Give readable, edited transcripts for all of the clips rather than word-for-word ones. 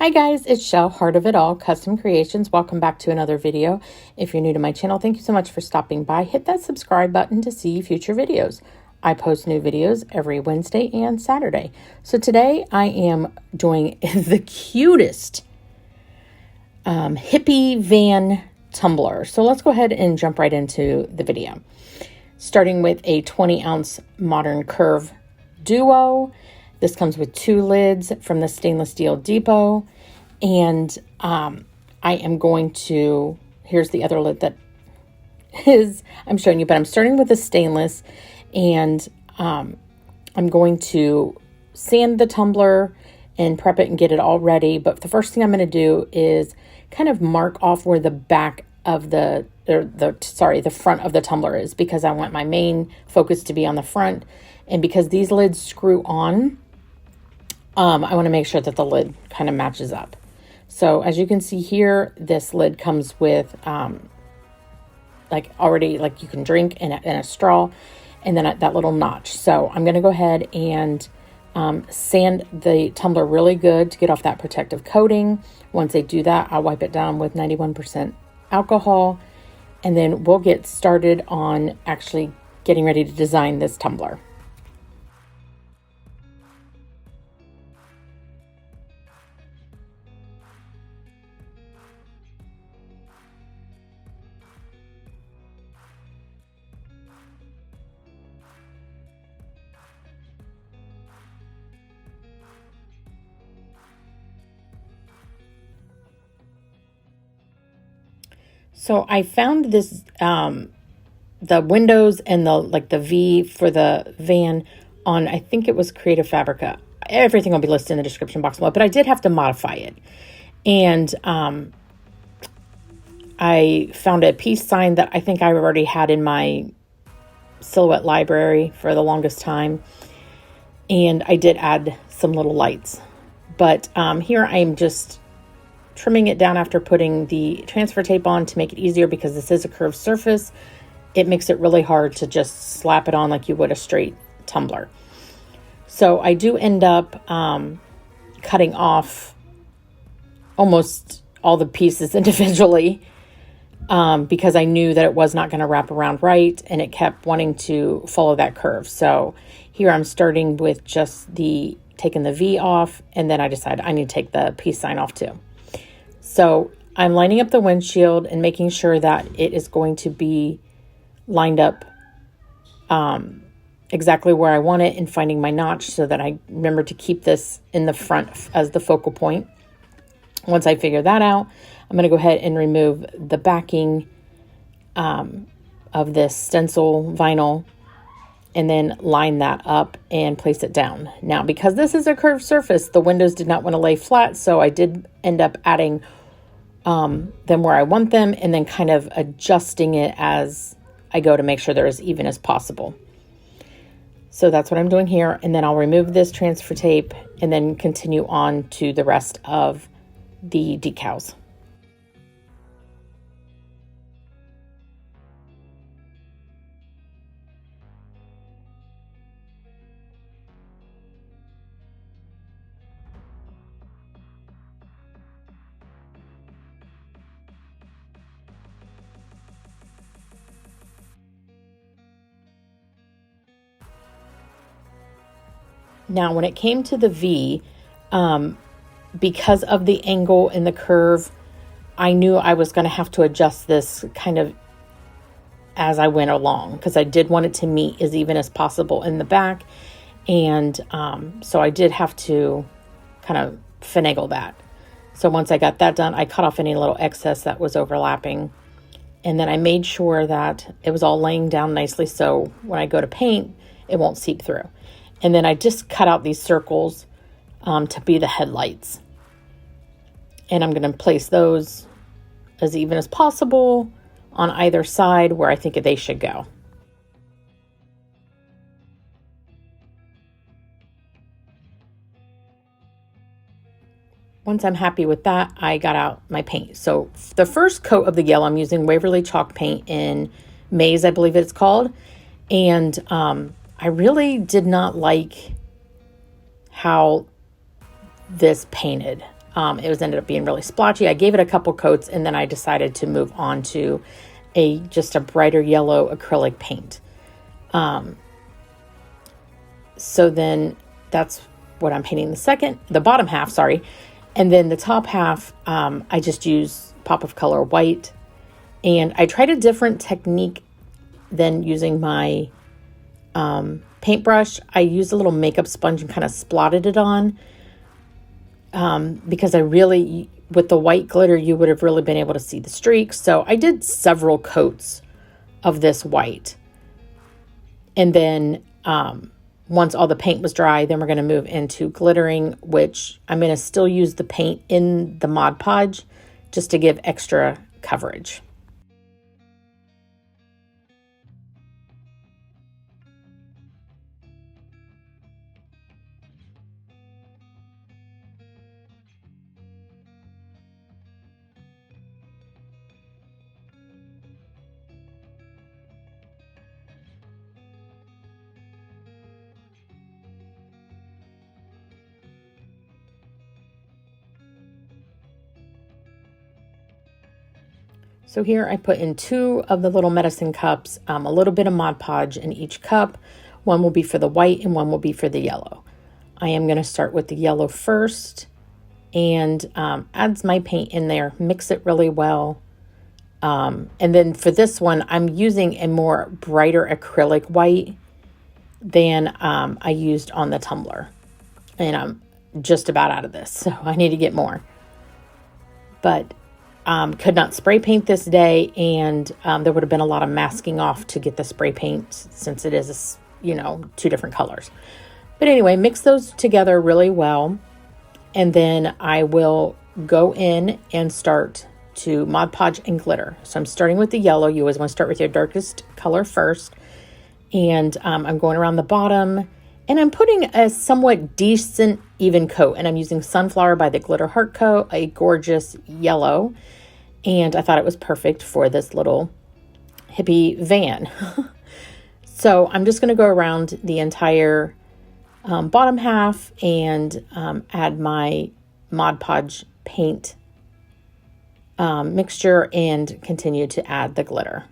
Hi guys, it's Shell, Heart of It All, Custom Creations. Welcome back to another video. If you're new to my channel, thank you so much for stopping by. Hit that subscribe button to see future videos. I post new videos every Wednesday and Saturday. So today I am doing the cutest hippie van tumbler. So let's go ahead and jump right into the video. Starting with a 20-ounce modern curve duo. This comes with 2 lids from the Stainless Steel Depot. And I am going to, here's the other lid that I'm showing you, but I'm starting with the stainless. And I'm going to sand the tumbler and prep it and get it all ready. But the first thing I'm going to do is kind of mark off where the back of the front of the tumbler is, because I want my main focus to be on the front. And because these lids screw on, I want to make sure that the lid kind of matches up. So as you can see here, this lid comes with like you can drink in a straw, and then that little notch. So I'm going to go ahead and sand the tumbler really good to get off that protective coating. Once I do that, I'll wipe it down with 91% alcohol, and then we'll get started on actually getting ready to design this tumbler. So I found this, the windows and the V for the van on, I think it was Creative Fabrica. Everything will be listed in the description box below, but I did have to modify it. And I found a peace sign that I think I already had in my silhouette library for the longest time. And I did add some little lights. But here I am just trimming it down after putting the transfer tape on to make it easier, because this is a curved surface. It makes it really hard to just slap it on like you would a straight tumbler. So I do end up cutting off almost all the pieces individually because I knew that it was not going to wrap around right, and it kept wanting to follow that curve. So here I'm starting with just taking the V off, and then I decided I need to take the peace sign off too. So I'm lining up the windshield and making sure that it is going to be lined up exactly where I want it, and finding my notch so that I remember to keep this in the front as the focal point. Once I figure that out, I'm going to go ahead and remove the backing of this stencil vinyl, and then line that up and place it down. Now, because this is a curved surface, the windows did not want to lay flat, so I did end up adding them where I want them, and then kind of adjusting it as I go to make sure they're as even as possible. So that's what I'm doing here, and then I'll remove this transfer tape and then continue on to the rest of the decals. Now, when it came to the V, because of the angle and the curve, I knew I was going to have to adjust this kind of as I went along, because I did want it to meet as even as possible in the back. And so I did have to kind of finagle that. So once I got that done, I cut off any little excess that was overlapping. And then I made sure that it was all laying down nicely, so when I go to paint, it won't seep through. And then I just cut out these circles to be the headlights. And I'm going to place those as even as possible on either side where I think they should go. Once I'm happy with that, I got out my paint. So the first coat of the yellow, I'm using Waverly chalk paint in Maze, I believe it's called. And I really did not like how this painted. it ended up being really splotchy. I gave it a couple coats, and then I decided to move on to just a brighter yellow acrylic paint. So then that's what I'm painting the bottom half, sorry. And then the top half, I just use pop of color white. And I tried a different technique than using my paintbrush. I used a little makeup sponge and kind of splotted it on. Because with the white glitter, you would have really been able to see the streaks. So I did several coats of this white. And then once all the paint was dry, then we're going to move into glittering, which I'm going to still use the paint in the Mod Podge just to give extra coverage. So here I put in 2 of the little medicine cups, a little bit of Mod Podge in each cup. One will be for the white and one will be for the yellow. I am going to start with the yellow first and add my paint in there, mix it really well. And then for this one, I'm using a more brighter acrylic white than I used on the Tumbler. And I'm just about out of this, so I need to get more. But could not spray paint this day, and there would have been a lot of masking off to get the spray paint since it is, 2 different colors. But anyway, mix those together really well, and then I will go in and start to Mod Podge and glitter. So I'm starting with the yellow. You always want to start with your darkest color first, and I'm going around the bottom, and I'm putting a somewhat decent even coat, and I'm using Sunflower by the Glitter Heart Coat, a gorgeous yellow. And I thought it was perfect for this little hippie van. So I'm just going to go around the entire bottom half and add my Mod Podge paint mixture and continue to add the glitter.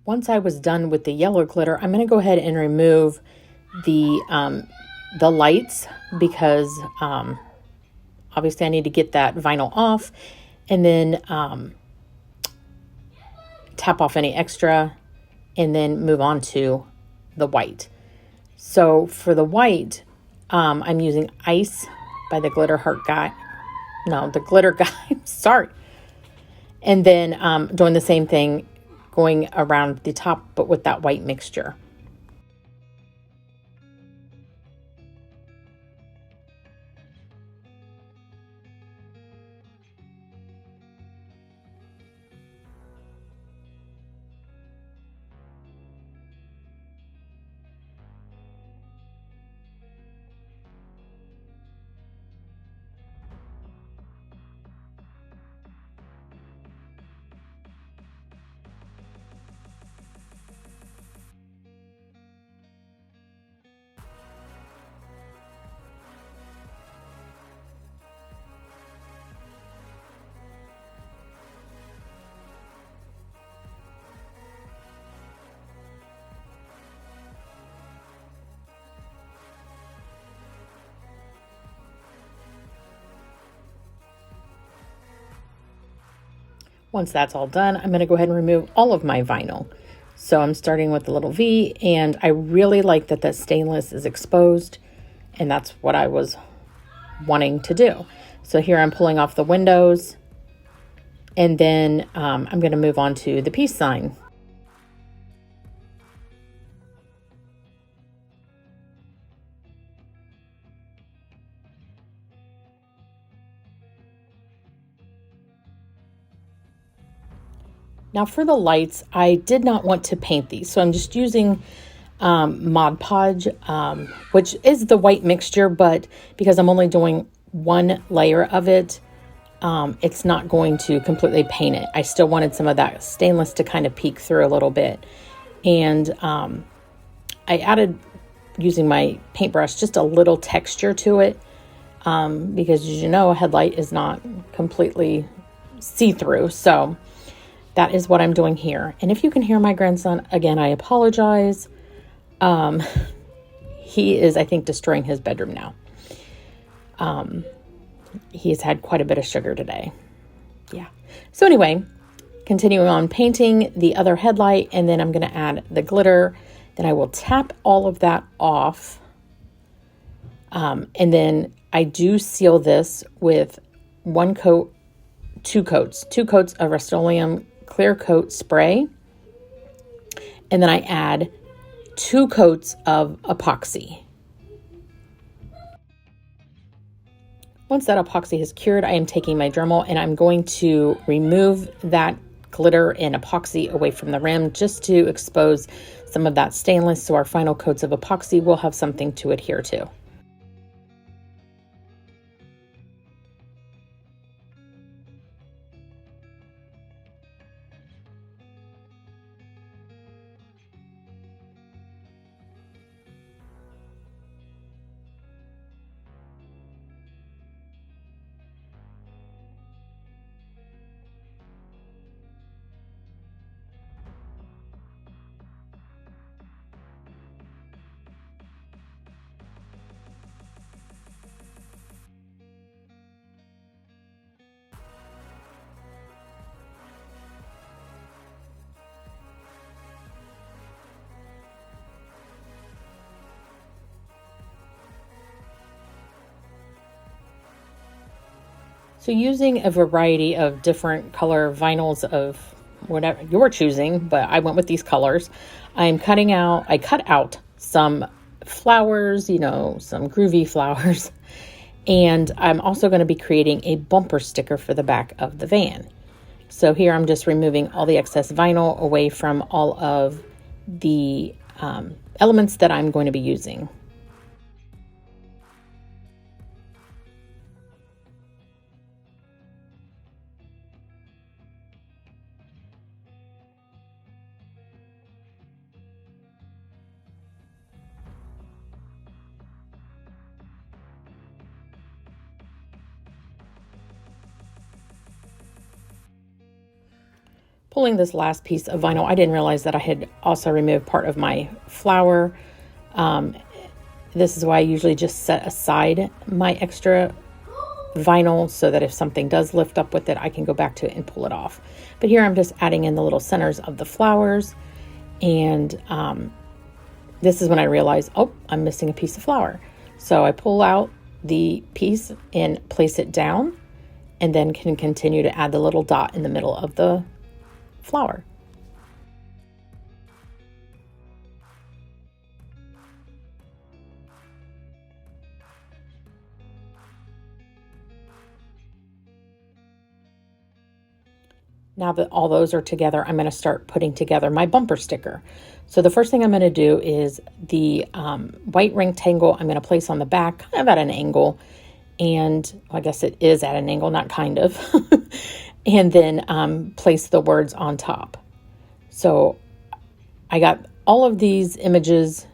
Once I was done with the yellow glitter, I'm going to go ahead and remove the lights because obviously I need to get that vinyl off, and then tap off any extra and then move on to the white. So for the white, I'm using Ice by the Glitter Heart Guy. No, the Glitter Guy. Sorry. And then doing the same thing, going around the top, but with that white mixture. Once that's all done, I'm going to go ahead and remove all of my vinyl. So I'm starting with the little V, and I really like that the stainless is exposed, and that's what I was wanting to do. So here I'm pulling off the windows, and then I'm going to move on to the peace sign. Now for the lights, I did not want to paint these, so I'm just using Mod Podge, which is the white mixture, but because I'm only doing one layer of it, it's not going to completely paint it. I still wanted some of that stainless to kind of peek through a little bit. And I added, using my paintbrush, just a little texture to it, because as you know, a headlight is not completely see-through. So that is what I'm doing here. And if you can hear my grandson, again, I apologize. He is, I think, destroying his bedroom now. He has had quite a bit of sugar today. Yeah. So anyway, continuing on painting the other headlight, and then I'm going to add the glitter. Then I will tap all of that off. And then I do seal this with two coats of rustoleum clear coat spray. And then I add 2 coats of epoxy. Once that epoxy has cured, I am taking my Dremel and I'm going to remove that glitter and epoxy away from the rim just to expose some of that stainless, so our final coats of epoxy will have something to adhere to. So using a variety of different color vinyls of whatever you're choosing, but I went with these colors. I cut out some flowers, some groovy flowers. And I'm also going to be creating a bumper sticker for the back of the van. So here I'm just removing all the excess vinyl away from all of the elements that I'm going to be using. Pulling this last piece of vinyl, I didn't realize that I had also removed part of my flower. This is why I usually just set aside my extra vinyl so that if something does lift up with it, I can go back to it and pull it off. But here I'm just adding in the little centers of the flowers. And this is when I realized, oh, I'm missing a piece of flower. So I pull out the piece and place it down, and then can continue to add the little dot in the middle of the flower. Now that all those are together, I'm going to start putting together my bumper sticker. So the first thing I'm going to do is the white rectangle I'm going to place on the back, kind of at an angle. And I guess it is at an angle, not kind of. And then place the words on top. So I got all of these images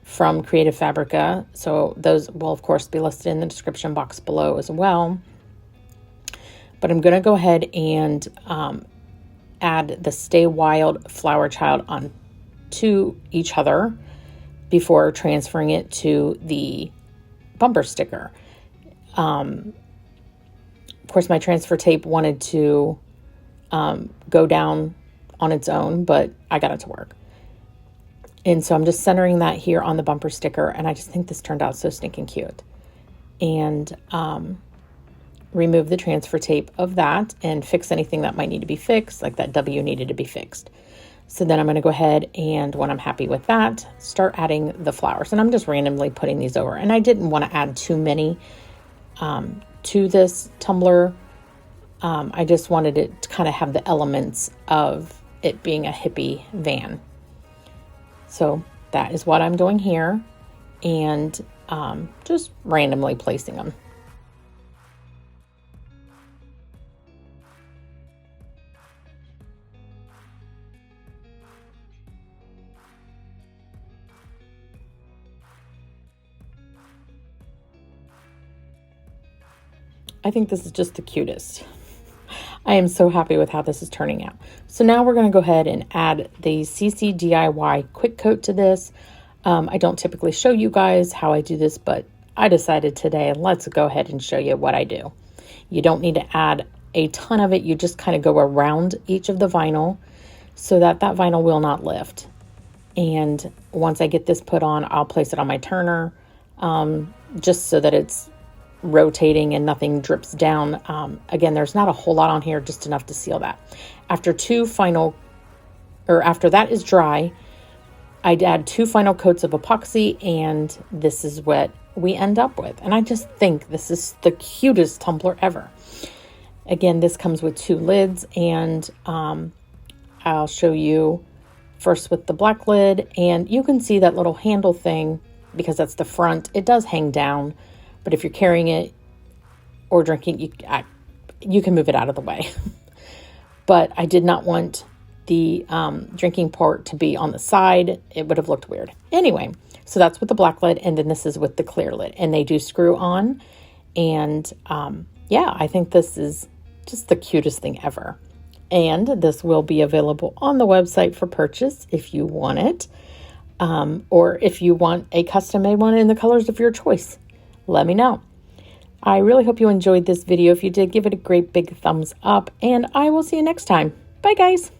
from Creative Fabrica. So those will, of course, be listed in the description box below as well. But I'm going to go ahead and add the Stay Wild Flower Child on to each other before transferring it to the bumper sticker. Of course, my transfer tape wanted to go down on its own, but I got it to work. And so I'm just centering that here on the bumper sticker, and I just think this turned out so stinking cute. And remove the transfer tape of that and fix anything that might need to be fixed, like that W needed to be fixed. So then I'm going to go ahead and, when I'm happy with that, start adding the flowers. And I'm just randomly putting these over. And I didn't want to add too many to this tumbler. I just wanted it to kind of have the elements of it being a hippie van. So that is what I'm doing here, and just randomly placing them. I think this is just the cutest. I am so happy with how this is turning out. So now we're going to go ahead and add the Ccdiy quick coat to this. I don't typically show you guys how I do this, but I decided today, let's go ahead and show you what I do. You don't need to add a ton of it. You just kind of go around each of the vinyl so that that vinyl will not lift. And once I get this put on, I'll place it on my turner, just so that it's rotating and nothing drips down. Again, there's not a whole lot on here, just enough to seal that. After that is dry, I'd add 2 final coats of epoxy, and this is what we end up with. And I just think this is the cutest tumbler ever. Again, this comes with 2 lids, and I'll show you first with the black lid, and you can see that little handle thing, because that's the front. It does hang down, but if you're carrying it or drinking, you can move it out of the way. But I did not want the drinking part to be on the side. It would have looked weird. Anyway, so that's with the black lid, and then this is with the clear lid, and they do screw on. And yeah, I think this is just the cutest thing ever. And this will be available on the website for purchase if you want it, or if you want a custom-made one in the colors of your choice. Let me know. I really hope you enjoyed this video. If you did, give it a great big thumbs up, and I will see you next time. Bye, guys.